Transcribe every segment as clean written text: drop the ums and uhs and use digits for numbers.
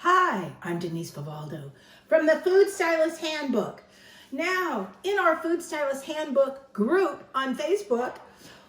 Hi, I'm Denise Vivaldo from the Food Stylist Handbook. Now, in our Food Stylist Handbook group on Facebook,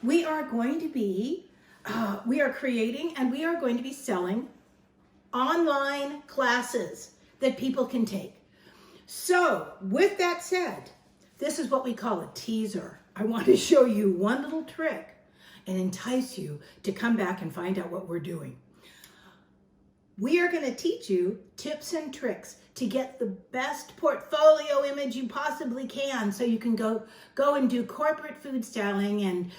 we are creating and we are going to be selling online classes that people can take. So, with that said, this is what we call a teaser. I want to show you one little trick and entice you to come back and find out what we're doing. We are going to teach you tips and tricks to get the best portfolio image you possibly can so you can go and do corporate food styling and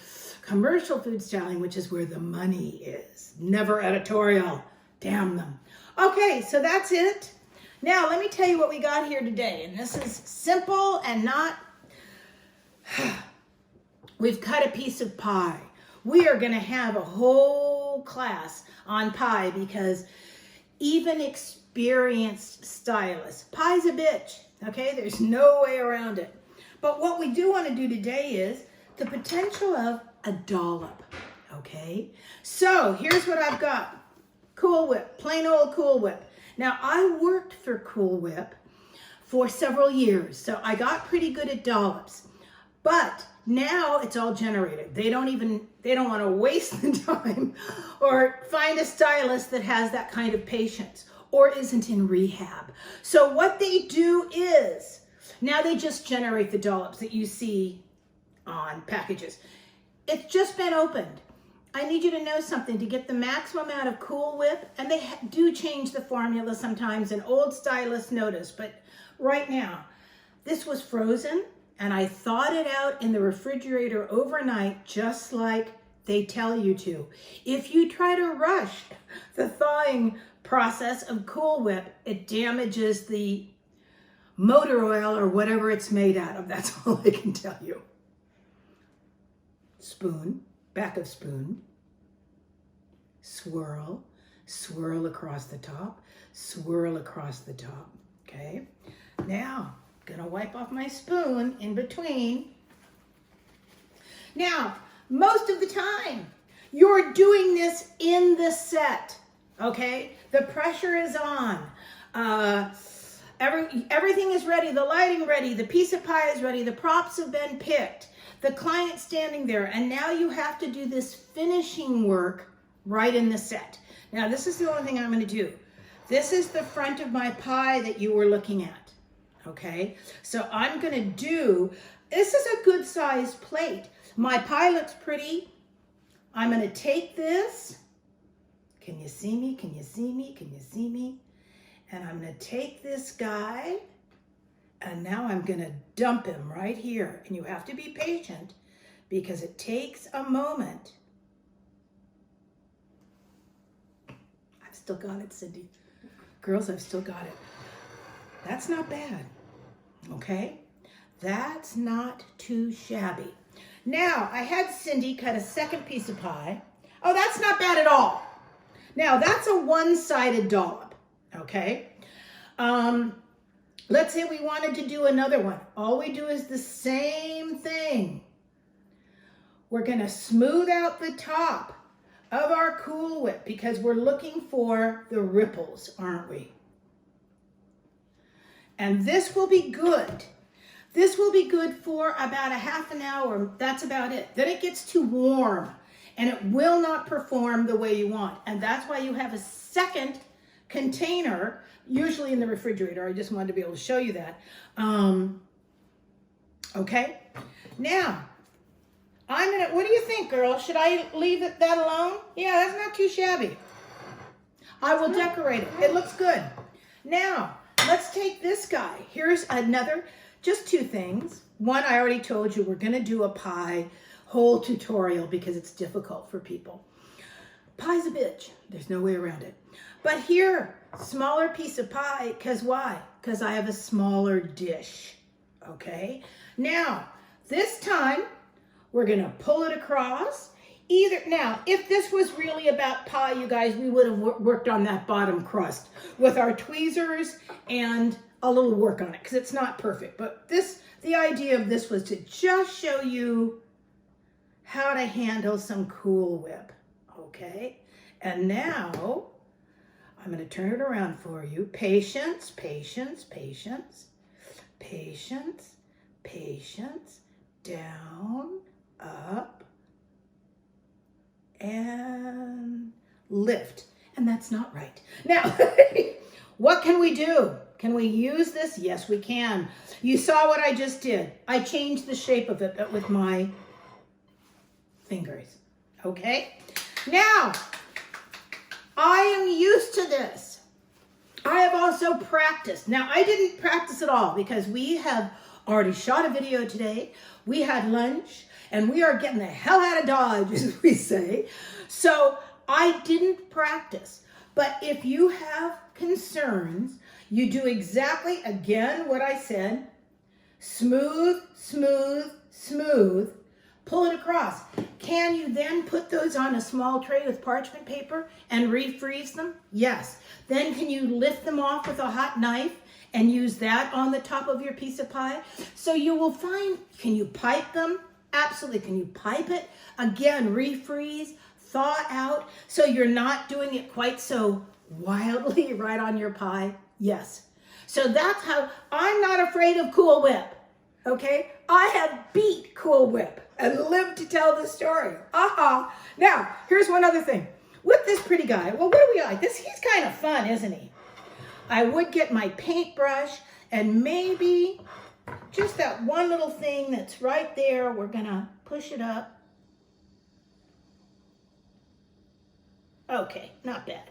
commercial food styling, which is where the money is. Never editorial. Damn them. Okay, so that's it. Now, let me tell you what we got here today. And this is simple and not... We've cut a piece of pie. We are going to have a whole class on pie because even experienced stylists, pie's a bitch, okay? There's no way around it. But what we do want to do today is the potential of a dollop, okay? So here's what I've got. Cool Whip, plain old Cool Whip. Now I worked for Cool Whip for several years, so I got pretty good at dollops. But now it's all generated. They don't want to waste the time or find a stylist that has that kind of patience or isn't in rehab. So what they do is, now they just generate the dollops that you see on packages. It's just been opened. I need you to know something to get the maximum out of Cool Whip, and they do change the formula sometimes, and old stylists notice, but right now, this was frozen. And I thawed it out in the refrigerator overnight, just like they tell you to. If you try to rush the thawing process of Cool Whip, it damages the motor oil or whatever it's made out of. That's all I can tell you. Spoon, back of spoon. Swirl, swirl across the top, swirl across the top, okay? Now, gonna wipe off my spoon in between. Now, most of the time, you're doing this in the set, okay? The pressure is on. Everything is ready, the lighting ready, the piece of pie is ready, the props have been picked, the client's standing there, and now you have to do this finishing work right in the set. Now, this is the only thing I'm gonna do. This is the front of my pie that you were looking at. Okay, so I'm gonna do, this is a good sized plate. My pie looks pretty. I'm gonna take this. Can you see me? Can you see me? Can you see me? And I'm gonna take this guy and now I'm gonna dump him right here. And you have to be patient because it takes a moment. I've still got it, Cindy. Girls, I've still got it. That's not bad, okay? That's not too shabby. Now, I had Cindy cut a second piece of pie. Oh, that's not bad at all. Now, that's a one-sided dollop, okay? Let's say we wanted to do another one. All we do is the same thing. We're gonna smooth out the top of our Cool Whip because we're looking for the ripples, aren't we? And this will be good. This will be good for about a half an hour. That's about it. Then it gets too warm and it will not perform the way you want. And that's why you have a second container, usually in the refrigerator. I just wanted to be able to show you that. Okay. Now, what do you think, girl? Should I leave that alone? Yeah, that's not too shabby. I will decorate it. It looks good. Now, let's take this guy. Here's another, just two things. One, I already told you we're gonna do a pie whole tutorial because it's difficult for people. Pie's a bitch, there's no way around it. But here, smaller piece of pie, because why? Because I have a smaller dish, okay? Now, this time, we're gonna pull it across. Now, if this was really about pie, you guys, we would have worked on that bottom crust with our tweezers and a little work on it because it's not perfect. But the idea of this was to just show you how to handle some Cool Whip, okay? And now I'm going to turn it around for you. Patience, patience, patience, patience, patience, down, up, and lift. And that's not right. Now, what can we do? Can we use this? Yes, we can. You saw what I just did. I changed the shape of it, but with my fingers. Okay? Now, I am used to this. I have also practiced. Now, I didn't practice at all because we have already shot a video today. We had lunch, and we are getting the hell out of Dodge, as we say. So I didn't practice. But if you have concerns, you do exactly, again, what I said. Smooth, smooth, smooth. Pull it across. Can you then put those on a small tray with parchment paper and refreeze them? Yes. Then can you lift them off with a hot knife and use that on the top of your piece of pie? So you will find, can you pipe them? Absolutely. Can you pipe it? Again, refreeze, thaw out, so you're not doing it quite so wildly right on your pie? Yes. So that's how, I'm not afraid of Cool Whip. Okay? I have beat Cool Whip and lived to tell the story. Aha. Now, here's one other thing. With this pretty guy, well, what do we like? He's kind of fun, isn't he? I would get my paintbrush and maybe just that one little thing that's right there, we're gonna push it up. Okay, not bad.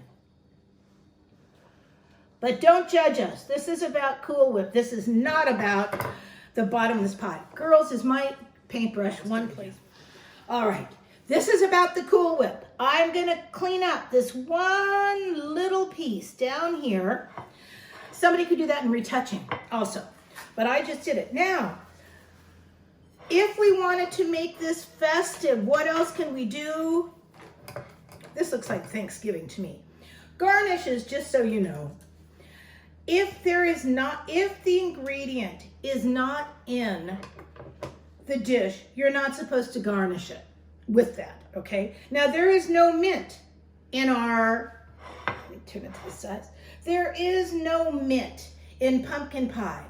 But don't judge us. This is about Cool Whip. This is not about the bottom of this pie. Girls, is my paintbrush one place? All right. This is about the Cool Whip. I'm going to clean up this one little piece down here. Somebody could do that in retouching also, but I just did it. Now, if we wanted to make this festive, what else can we do? This looks like Thanksgiving to me. Garnishes, just so you know. If the ingredient is not in the dish, you're not supposed to garnish it with that, okay? Now, there is no mint in our, let me turn it to the sides. There is no mint in pumpkin pie,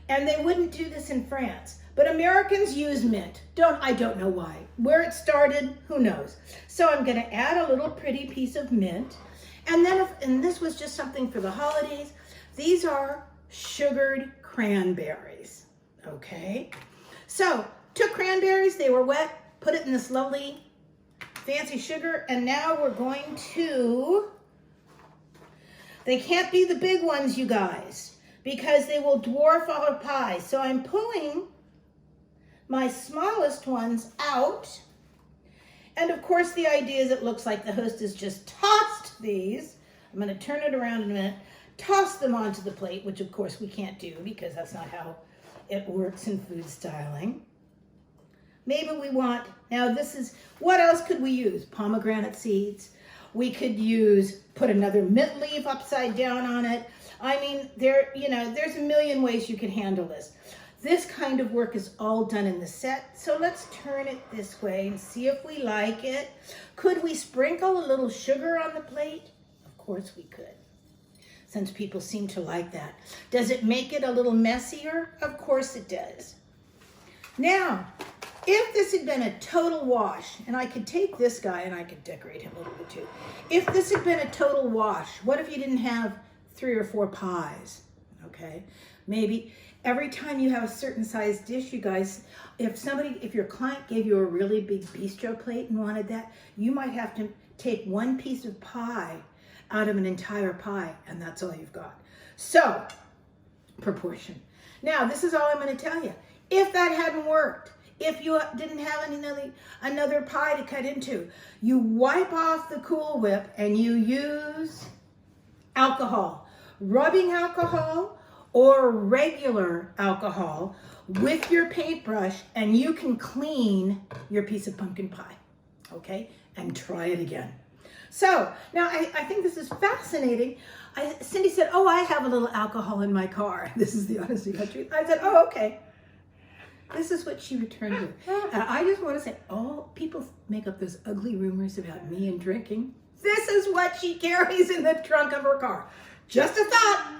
and they wouldn't do this in France. But Americans use mint. I don't know why. Where it started, who knows? So I'm gonna add a little pretty piece of mint, and then, and this was just something for the holidays, these are sugared cranberries, okay? So, took cranberries, they were wet, put it in this lovely fancy sugar, and now we're going to, they can't be the big ones, you guys, because they will dwarf our pie. So I'm pulling my smallest ones out, and of course the idea is it looks like the host has just tossed these. I'm going to turn it around in a minute. Toss them onto the plate, which of course we can't do because that's not how it works in food styling. Maybe we want, now this is, what else could we use? Pomegranate seeds. We could put another mint leaf upside down on it. I mean, there's a million ways you could handle this. This kind of work is all done in the set. So let's turn it this way and see if we like it. Could we sprinkle a little sugar on the plate? Of course we could, since people seem to like that. Does it make it a little messier? Of course it does. Now, if this had been a total wash, and I could take this guy and I could decorate him a little bit too. If this had been a total wash, what if you didn't have 3 or 4 pies, okay? Maybe every time you have a certain size dish, you guys, if your client gave you a really big bistro plate and wanted that, you might have to take one piece of pie out of an entire pie, and that's all you've got. So, proportion. Now, this is all I'm going to tell you. If that hadn't worked, if you didn't have another pie to cut into, you wipe off the Cool Whip and you use alcohol, rubbing alcohol or regular alcohol with your paintbrush, and you can clean your piece of pumpkin pie, okay? And try it again. So, now I think this is fascinating. Cindy said, oh, I have a little alcohol in my car. This is the honest to God truth. I said, oh, okay. This is what she returned with. And I just want to say, people make up those ugly rumors about me and drinking. This is what she carries in the trunk of her car. Just a thought.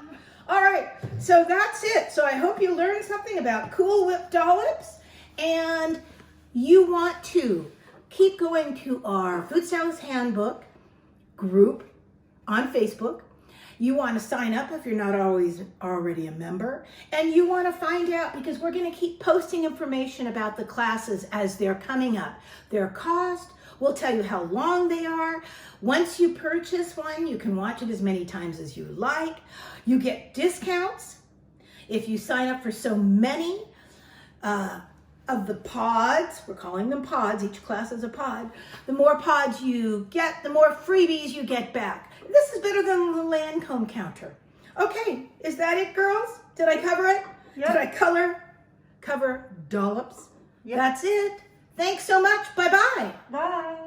All right, so that's it. So I hope you learned something about Cool Whip dollops, and you want to keep going to our Food Stylist Handbook group on Facebook. You want to sign up if you're not already a member, and you want to find out, because we're going to keep posting information about the classes as they're coming up. Their cost, we'll tell you how long they are. Once you purchase one, you can watch it as many times as you like. You get discounts if you sign up for so many of the pods. We're calling them pods. Each class is a pod. The more pods you get, the more freebies you get back. This is better than the Lancome counter. Okay, is that it, girls? Did I cover it? Yep. Did I cover dollops? Yep. That's it. Thanks so much. Bye-bye. Bye.